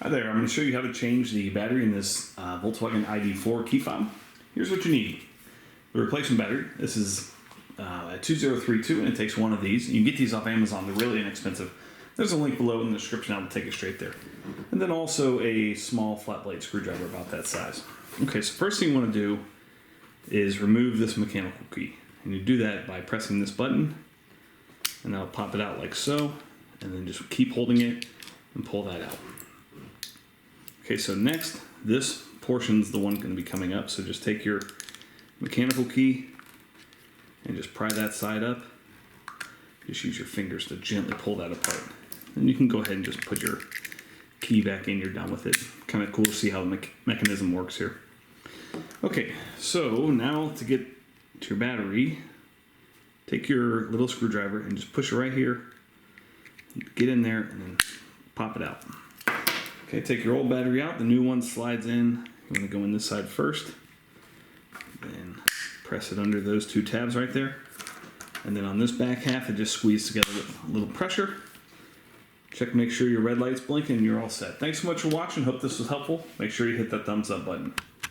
Hi there, I'm going to show you how to change the battery in this Volkswagen ID4 key fob. Here's what you need. The replacement battery. This is a 2032 and it takes one of these. You can get these off Amazon, they're really inexpensive. There's a link below in the description, I'll take it straight there. And then also a small flat blade screwdriver about that size. Okay, so first thing you want to do is remove this mechanical key. And you do that by pressing this button and that'll pop it out like so. And then just keep holding it and pull that out. Okay, so next, this portion's the one going to be coming up. So just take your mechanical key and just pry that side up. Just use your fingers to gently pull that apart. And you can go ahead and just put your key back in, you're done with it. Kind of cool to see how the mechanism works here. Okay, so now to get to your battery, take your little screwdriver and just push it right here. Get in there and then pop it out. Okay, take your old battery out, the new one slides in. You want to go in this side first. Then press it under those two tabs right there. And then on this back half, it just squeezes together with a little pressure. Check to make sure your red light's blinking and you're all set. Thanks so much for watching. Hope this was helpful. Make sure you hit that thumbs up button.